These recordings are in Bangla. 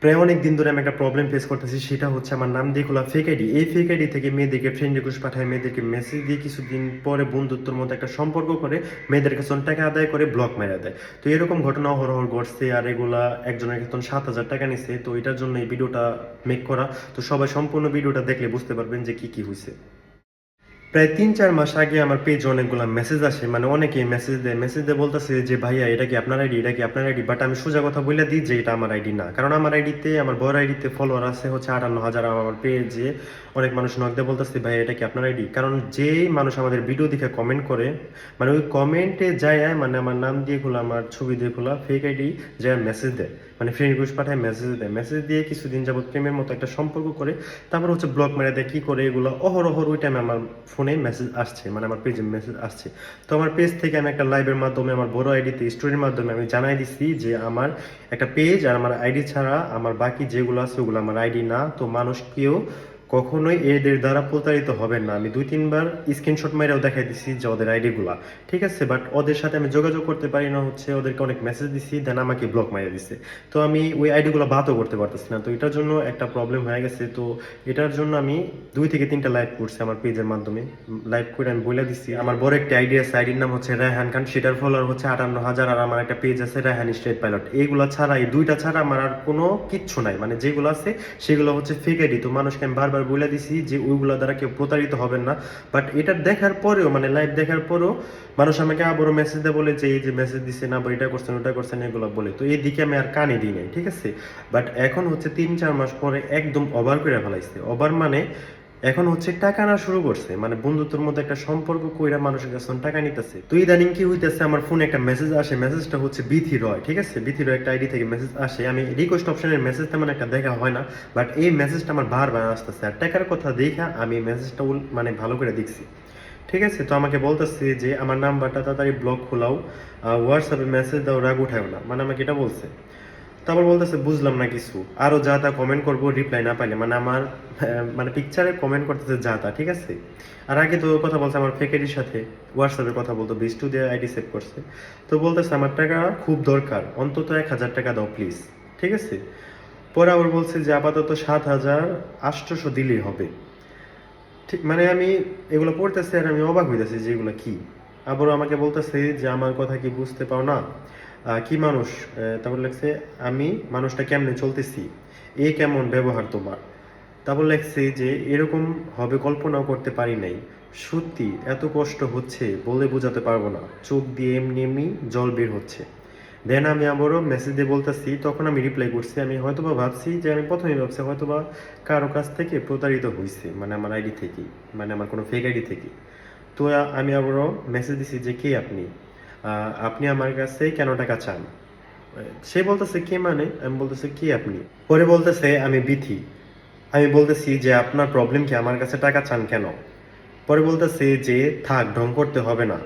প্রায় অনেক দিন ধরে আমি একটা প্রবলেম ফেস করতেছি, সেটা হচ্ছে আমার নাম দিয়ে খোলা ফেক আইডি। এই ফেক আইডি থেকে মেয়েদেরকে ফ্রেন্ড রিকোয়েস্ট পাঠায়, মেয়েদেরকে মেসেজ দিয়ে কিছুদিন পরে বন্ধুত্বের মতো একটা সম্পর্ক করে মেয়েদের কাছে অনেক টাকা আদায় করে ব্লক মেরে দেয়। তো এরকম ঘটনা অহরহ ঘটছে, আর এগুলা একজনের কাছে 7,000 টাকা নিছে। তো এটার জন্য এই ভিডিওটা মেক করা। তো সবাই সম্পূর্ণ ভিডিওটা দেখলে বুঝতে পারবেন যে কি কি হয়েছে। প্রায় 3-4 মাস আগে আমার পেজে অনেকগুলো মেসেজ আসে, মানে অনেকেই মেসেজ দিয়ে বলতেছে যে ভাইয়া এটা কি আপনার আইডি, এটা কি আপনার আইডি। বাট আমি সোজা কথা বলে দিই যে এটা আমার আইডি না, কারণ আমার আইডিতে, আমার বড় আইডিতে ফলোয়ার আছে হচ্ছে 58,000। আমার পেজে অনেক মানুষ নক দিয়ে বলতেছে ভাই এটা কি আপনার আইডি। কারণ যেই মানুষ আমাদের ভিডিও দেখে কমেন্ট করে, মানে ওই কমেন্টে যায়, মানে আমার নাম দিয়ে খোলা, আমার ছবি দিয়ে খোলা ফেক আইডি যায় মেসেজ দেয়, মানে ফ্রেন্ড রিকোয়েস্ট পাঠায়, মেসেজ দেয়। মেসেজ দিয়ে কিছুদিন যাবত প্রেমের মতো একটা সম্পর্ক করে তারপর হচ্ছে ব্লক মেরে দেয়। কি করে এগুলো অহরহ ওই টাইমে আমার ফোনে মেসেজ আসছে, মানে আমার পেজে মেসেজ আসছে। তো আমার পেজ থেকে আমি একটা লাইভের মাধ্যমে, আমার বড় আইডিতে স্টোরির মাধ্যমে আমি জানাই দিচ্ছি যে আমার একটা পেজ আর আমার আইডি ছাড়া আমার বাকি যেগুলো আছে ওগুলো আমার আইডি না। তো মানুষ কেউ কখনোই এদের দ্বারা প্রতারিত হবেন না। আমি 2-3 বার স্ক্রিনশট মেরেও দেখাই দিচ্ছি যে ওদের আইডিগুলা ঠিক আছে, বাট ওদের সাথে আমি যোগাযোগ করতে পারি না, হচ্ছে ওদেরকে অনেক মেসেজ দিচ্ছি, দেন আমাকে ব্লক মেরে দিচ্ছে। তো আমি ওই আইডিগুলো বাদও করতে পারতেছি না। তো এটার জন্য একটা প্রবলেম হয়ে গেছে। তো এটার জন্য আমি 2 থেকে 3টা লাইভ করছি আমার পেজের মাধ্যমে। লাইভ করে আমি বলে দিচ্ছি আমার বড় একটা আইডি আছে, আইডির নাম হচ্ছে রায়হান খান, সেটার ফলোয়ার হচ্ছে 58,000। আর আমার একটা পেজ আছে রায়হান স্ট্রেট পাইলট। এইগুলা ছাড়া, এই 2টা ছাড়া আমার আর কোনো কিচ্ছু নাই, মানে যেগুলো আছে সেগুলো হচ্ছে ফেক আইডি। তো মানুষকে আমি বারবার বলে দিছি যে ওইগুলো দ্বারা কেউ প্রতারিত হবেন না। বাট এটা দেখার পরেও, মানে লাইভ দেখার পরেও মানুষ আমাকে আবারও মেসেজ দেয়, বলে যে এই যে মেসেজ দিছে না, বা এটা করছেন ওটা করছেন এগুলো বলে। তো এই দিকে আমি আর কানে দিই নাই, ঠিক আছে। বাট এখন হচ্ছে 3-4 মাস পরে একদম ওভার করে ফেলাইছে। ওভার মানে এখন হচ্ছে টাকা আনা শুরু করছে, মানে বন্ধুত্বের মধ্যে একটা সম্পর্ক কইরা মানুষের কাছে টাকা নিতেছে। তো ইদানিং কি হইতেছে, আমার ফোনে একটা মেসেজ আসে, মেসেজটা হচ্ছে বিথি রয়, ঠিক আছে। বিথি রয় একটা আইডি থেকে মেসেজ আসে। আমি রিকোয়েস্ট অপশনের মেসেজ তেমন একটা দেখা হয় না, বাট এই মেসেজটা আমার বারবার আসতেছে। আর টাকার কথা দেখা আমি মেসেজটা মানে ভালো করে দেখছি, ঠিক আছে। তো আমাকে বলতেছে যে আমার নাম্বারটা তাড়াতাড়ি ব্লক খোলাও, হোয়াটসঅ্যাপে মেসেজ দাও, রাগ উঠাও না, মানে আমাকে এটা বলছে। তারপর বলতেছে বুঝলাম না কিছু, আরো যা তা কমেন্ট করবো রিপ্লাই না পাইলে, মানে আমার মানে পিকচারে কমেন্ট করতেছে যা তা, ঠিক আছে। আর আগে তো কথা বলছে আমার ফেক আইডির সাথে হোয়াটসঅ্যাপে কথা বলতো, বিষ্টু দিয়ে আইডি সেভ করছে। তো বলতেছে আমার টাকা খুব দরকার, অন্তত 1,000 টাকা দাও প্লিজ, ঠিক আছে। পরে আবার বলছে যে আপাতত 7,800 দিলেই হবে। ঠিক, মানে আমি এগুলো পড়তেছি আর আমি অবাক হইতেছি যে এগুলো কি। আবারও আমাকে বলতেছে যে আমার কথা কি বুঝতে পাও না, কি মানুষ। তারপর লেখছে আমি মানুষটা কেমনে চলতেছি, এ কেমন ব্যবহার তোমার। তারপর লেখছে যে এরকম হবে কল্পনাও করতে পারি নাই, সত্যি এত কষ্ট হচ্ছে বলে বোঝাতে পারবো না, চোখ দিয়ে এমনি এমনি জল বের হচ্ছে। দেন আমি আবারও মেসেজ দিয়ে বলতেছি, তখন আমি রিপ্লাই করছি, আমি হয়তোবা ভাবছি যে আমি প্রথমেই ভাবছি হয়তোবা কারো কাছ থেকে প্রতারিত হয়েছে, মানে আমার আইডি থেকেই, মানে আমার কোনো ফেক আইডি থেকে। তো আমি আবারও মেসেজ দিছি যে কে আপনি, আপনি আমার কাছে কেন টাকা চান। সে বলতেছে কে, মানে আমি বলতেছি কে আপনি। পরে বলতেছে আমি বিথি। আমি বলতেছি যে আপনার প্রবলেম কি, আমার কাছে টাকা চান কেন। পরে বলতেছে যে থাক, ঢং করতে হবে না।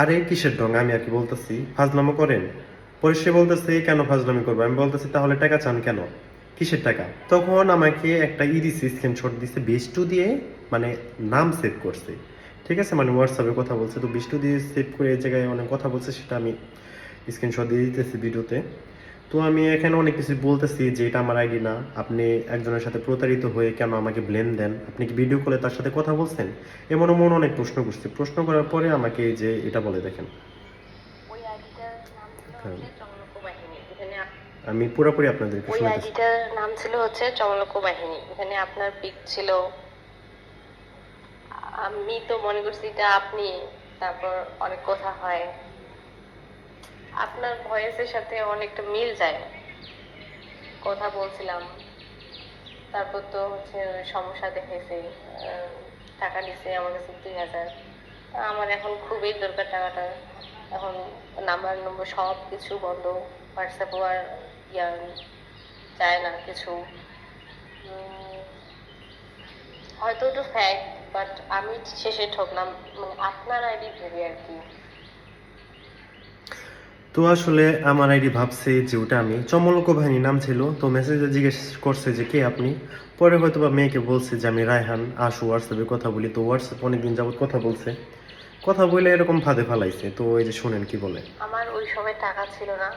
আরে কিসের ঢং, আমি আর কি বলতেছি ফাজলামো করেন। পরে সে বলতেছে কেন ফাজলামি করবো। আমি বলতেছি তাহলে টাকা চান কেন, কিসের টাকা। তখন আমাকে একটা দিছে, স্ক্রিনশট দিছে বিষ্টু দিয়ে, মানে নাম সেভ করছে, ঠিক আছে, মানে হোয়াটসঅ্যাপে কথা বলছে। তো বিষ্টু দিয়ে সেভ করে এই জায়গায় অনেক কথা বলছে, সেটা আমি স্ক্রিনশট দিয়ে দিতেছি ভিডিওতে। তো আমি এখানে অনেক কিছু বলতেছি যে এটা আমার আইডি না, আপনি একজনের সাথে প্রতারিত হয়ে কেন আমাকে ব্লেম দেন, আপনি কি ভিডিও কলে তার সাথে কথা বলছেন, এমন এমন অনেক প্রশ্ন করছি। প্রশ্ন করার পরে আমাকে এই যে এটা বলে দেখেন। ওই আইডিটার নাম ছিল হ্যাঁ, হচ্ছে চমলক বাহিনী। এখানে আমি পুরোপুরি আপনাদেরকে ওই শোনাতেছি। আইডিটার নাম ছিল হচ্ছে চমলক বাহিনী। এখানে আপনার পিক ছিল। আমি তো মনে করছি এটা আপনি। তারপর অনেক কথা হয়, আপনার ভয়েসের সাথে অনেকটা মিল যায়, কথা বলছিলাম। তারপর তো হচ্ছে সমস্যা দেখেছে, টাকা নিছে আমার কাছে 2,000। আমার এখন খুবই দরকার টাকাটা। এখন নাম্বার নম্বর সব কিছু বন্ধ, হোয়াটসঅ্যাপও আর ইয়া চায় না কিছু। হয়তো একটু ফ্যাক্ট, বাট আমি শেষে ঠকলাম, মানে আপনার আইডি ভেবে আর কি। তো আসলে আমার আইডি ভাবছে যে ওটা আমি, চমলক বাহিনী নাম ছিল। তো মেসেজে জিজ্ঞেস করছে যে কে আপনি। পরে হয়তো বা মেয়েকে বলছে যে আমি রায়হান, আসো হোয়াটসঅ্যাপে কথা বলি। তো হোয়াটসঅ্যাপ অনেকদিন যাবত কথা বলছে, কথা বলে এরকম ফাঁদে ফালাইছে। তো এই যে শুনেন কি বলে। আমার ওই সময় টাকা ছিল না,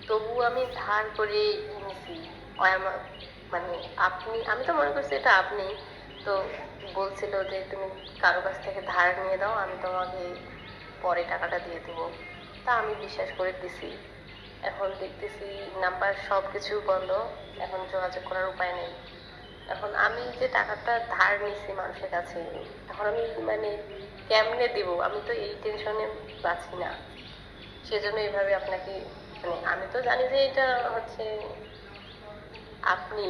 তবু আমি ধার করে নিছি, ও আমার মানে আমি তো মনে করছি এটা আপনি। তো বলছিল যে তুমি কারো কাছ থেকে ধার নিয়ে দাও, আমি তোমাকে পরে টাকাটা দিয়ে দেবো। তা আমি বিশ্বাস করে দিছি। এখন দেখতেছি নাম্বার সব কিছু বন্ধ, এখন যোগাযোগ করার উপায় নেই। এখন আমি যে টাকাটা ধার নিছি মানুষের কাছে, এখন আমি কেমনে দিব, আমি তো এই টেনশনে পাচ্ছি না। সেজন্য এইভাবে আপনাকে আমি তো জানি যে এটা হচ্ছে আপনি,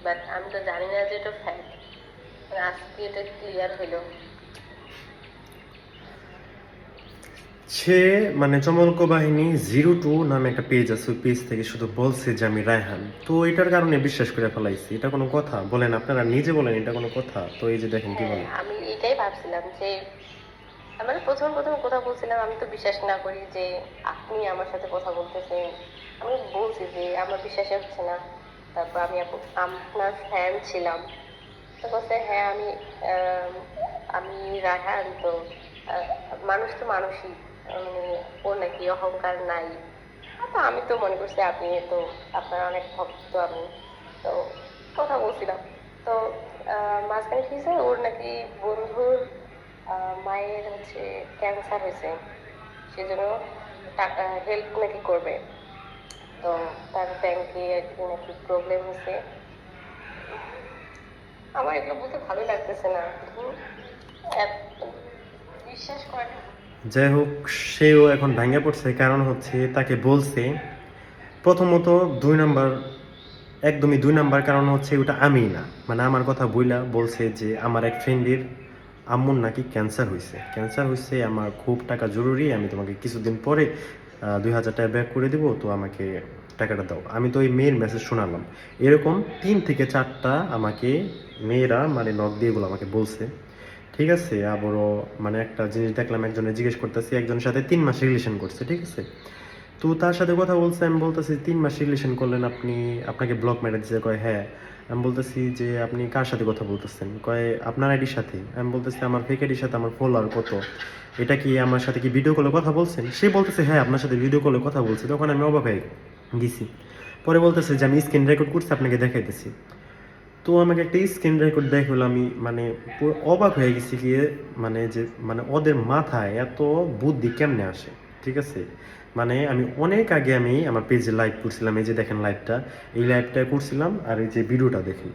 বাট আমি তো জানি না যে এটা ফ্যাক্ট। আজকে এটা ক্লিয়ার হইলো। সে চমলক বাহিনী 02 নামে একটা পেজ আছে, ওই পেজ থেকে শুধু বলছে যে আমি রায়হান। তো এটার কারণে বিশ্বাস করে ফেলাইছি। এটা কোনো কথা বলেন? আপনারা নিজে বলেন এটা কোনো কথা? তো এই যে দেখেন কি বলেন। আমি এটাই ভাবছিলাম যে প্রথম প্রথম কথা বলছিলাম, আমি তো বিশ্বাস না করি যে আপনি আমার সাথে কথা বলতেছেন। আমি বলছি যে আমার বিশ্বাসই হচ্ছে না। তারপর আমি আপনার ফ্যান ছিলাম। তো বলছে হ্যাঁ আমি রায়হান। তো মানুষ তো মানুষই, ওর নাকি অহংকার নাই। তো আমি তো মনে করছি আপনি তো আপনার অনেক ভক্ত আমি। তো কথা বলছিলাম। তো মাঝখানে কি হয়েছে, ওর নাকি বন্ধুর মায়ের হচ্ছে ক্যান্সার হয়েছে, সেজন্য টাকা হেল্প নাকি করবে। তো তার ব্যাংকে একটু নাকি প্রবলেম হয়েছে। আমার এগুলো বলতে ভালো লাগতেছে না। বিশ্বাস করেন। যাই হোক, সেও এখন ভাঙে পড়ছে। কারণ হচ্ছে তাকে বলছে প্রথমত 2 নাম্বার, একদমই 2 নাম্বার কারণ হচ্ছে ওটা আমি না। আমার কথা বইলা বলছে যে আমার এক ফ্রেন্ডের আম্মুর নাকি ক্যান্সার হয়েছে, আমার খুব টাকা জরুরি, আমি তোমাকে কিছুদিন পরে 2000 টাকা ব্যাক করে দেবো, তো আমাকে টাকাটা দাও। আমি তো ওই মেয়ের মেসেজ শোনালাম। এরকম 3 থেকে 4টা আমাকে মেয়েরা নক দিয়ে এগুলো আমাকে বলছে। ঠিক আছে, আবারও একটা জিনিস দেখলাম, একজনে জিজ্ঞেস করতেছি, একজনের সাথে 3 মাস রিলেশন করছে। ঠিক আছে, তো তার সাথে কথা বলছে। আমি বলতেছি 3 মাস রিলেশন করলেন আপনি, আপনাকে ব্লক মেরে দিচ্ছে? কয় হ্যাঁ। আমি বলতেছি যে আপনি কার সাথে কথা বলতেছেন? কয় আপনার আইডির সাথে। আমি বলতেছি আমার ফেক আইডির সাথে আমার ফলোয়ার কত, এটা কি আমার সাথে কি ভিডিও কলে কথা বলছেন? সে বলতেছে হ্যাঁ আপনার সাথে ভিডিও কলে কথা বলছে। তখন আমি অবাক হয়ে গেছি। পরে বলতেছে যে আমি স্ক্রিন রেকর্ড করছি, আপনাকে দেখাইতেছি। তো আমাকে একটা স্ক্রিন রেকর্ড দেখালো। আমি পুরো অবাক হয়ে গেছি গিয়ে, যে ওদের মাথায় এত বুদ্ধি কেমনে আসে। ঠিক আছে, আমি অনেক আগে আমি আমার পেজে লাইভ করছিলাম। এই যে দেখেন লাইভটা, এই লাইভটা করছিলাম। আর এই যে ভিডিওটা দেখেন,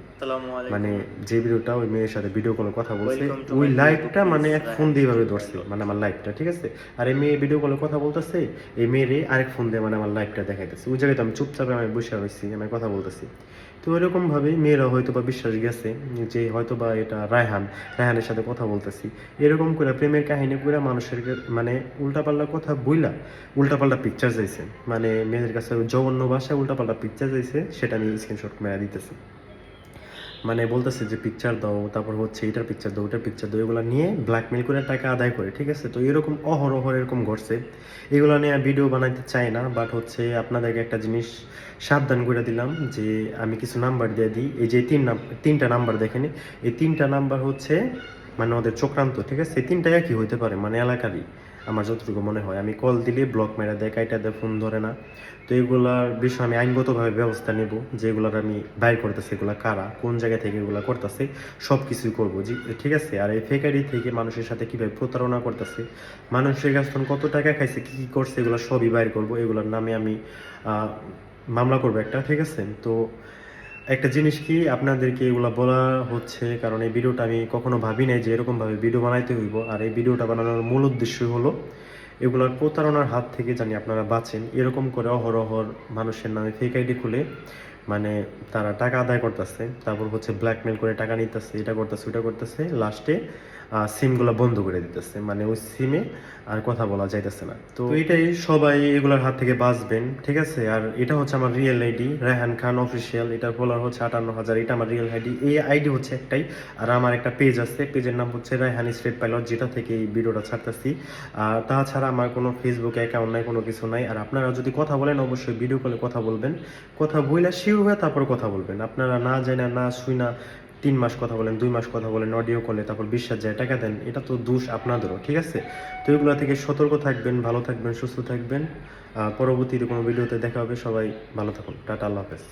যে ভিডিওটা ওই মেয়ের সাথে ভিডিও কলে কথা বলছে, ওই লাইভটা এক ফোন দিয়ে ভাবে ধরছে আমার লাইভটা। ঠিক আছে, আর এই মেয়ে ভিডিও কলে কথা বলতেছে, এই মেয়েরে আরেক ফোন দিয়ে আমার লাইভটা দেখাইতেছে। ওই জায়গায় তো আমি চুপচাপে আমি বসে রয়েছি, আমি কথা বলতেছি। তো এরকম ভাবে মেয়েরা হয়তো বা বিশ্বাস গেছে যে হয়তো বা এটা রায়হানের সাথে কথা বলতেছি। এরকম করে প্রেমের কাহিনী করে মানুষের উল্টাপাল্টা কথা বইলা উল্টাপাল্টা পিকচার চাইছে। মেয়েদের কাছে জঘন্য ভাষায় উল্টাপাল্টা পিকচার চাইছে, সেটা আমি স্ক্রিনশট মেরে দিতেছি। বলতেছে যে পিকচার দাও, তারপর হচ্ছে এটার পিকচার দাও, ওটার পিকচার দাও, এগুলো নিয়ে ব্ল্যাকমেল করে টাকা আদায় করে। ঠিক আছে, তো এরকম অহরহ এরকম ঘটছে। এগুলো নিয়ে ভিডিও বানাইতে চাই না, বাট হচ্ছে আপনাদেরকে একটা জিনিস সাবধান করে দিলাম যে আমি কিছু নাম্বার দিয়ে দিই। এই যে 3টা নাম্বার দেখেন, এই 3টা নাম্বার হচ্ছে ওদের চক্রান্ত। ঠিক আছে, এই 3টাই কি হইতে পারে এলাকারই, আমার যতটুকু মনে হয়। আমি কল দিলে ব্লক মেরে দেয়, কাইটা দেয়, ফোন ধরে না। তো এগুলার বিষয়ে আমি আইনগতভাবে ব্যবস্থা নেব। যেগুলার আমি বাইর করতেছি, এগুলা কারা, কোন জায়গা থেকে এগুলা করতেছে, সব কিছুই করবো। জি, ঠিক আছে। আর এই ফেক আইডি থেকে মানুষের সাথে কীভাবে প্রতারণা করতেছে, মানুষের কাছ থেকে কত টাকা খাইছে, কী কী করছে, এগুলো সবই বাইর করবো। এগুলোর নামে আমি মামলা করবো একটা। ঠিক আছে, তো একটা জিনিস কি আপনাদেরকে এগুলো বলা হচ্ছে, কারণ এই ভিডিওটা আমি কখনো ভাবি নাই যে এরকমভাবে ভিডিও বানাইতে হইব। আর এই ভিডিওটা বানানোর মূল উদ্দেশ্য হলো এগুলোর প্রতারণার হাত থেকে জানি আপনারা বাঁচেন। এরকম করে অহরহর মানুষের নামে ফেক আইডি খুলে তারা টাকা আদায় করতেছে, তারপর হচ্ছে ব্ল্যাকমেল করে টাকা নিতেছে, এটা করতেছে, ওটা করতেছে, লাস্টে সিমগুলো বন্ধ করে দিতেছে। ওই সিমে আর কথা বলা যাইতেছে না। তো এটাই, সবাই এগুলোর হাত থেকে বাঁচবেন। ঠিক আছে, আর এটা হচ্ছে আমার রিয়েল আইডি, রায়হান খান অফিসিয়াল। এটার ফলোয়ার হচ্ছে 58,000। এটা আমার রিয়েল আইডি। এই আইডি হচ্ছে একটাই। আর আমার একটা পেজ আছে, পেজের নাম হচ্ছে রায়হান স্ট্রিট পাইলট, যেটা থেকে এই ভিডিওটা ছাড়তেছি। আর তাছাড়া আমার কোনো ফেসবুক অ্যাকাউন্ট নাই, কোনো কিছু নাই। আর আপনারা যদি কথা বলেন অবশ্যই ভিডিও কলে কথা বলবেন, কথা বইলা শিওর হয়ে তারপর কথা বলবেন। আপনারা না জানা না শুই না 3 মাস কথা বলেন, 2 মাস কথা বলেন অডিও কলে, তারপর বিশ্বাস যায় টাকা দেন, এটা তো দোষ আপনাদেরও। ঠিক আছে, তো এগুলো থেকে সতর্ক থাকবেন, ভালো থাকবেন, সুস্থ থাকবেন। পরবর্তীতে কোনো ভিডিওতে দেখা হবে। সবাই ভালো থাকুন। টাটা, আল্লাহ হাফেজ।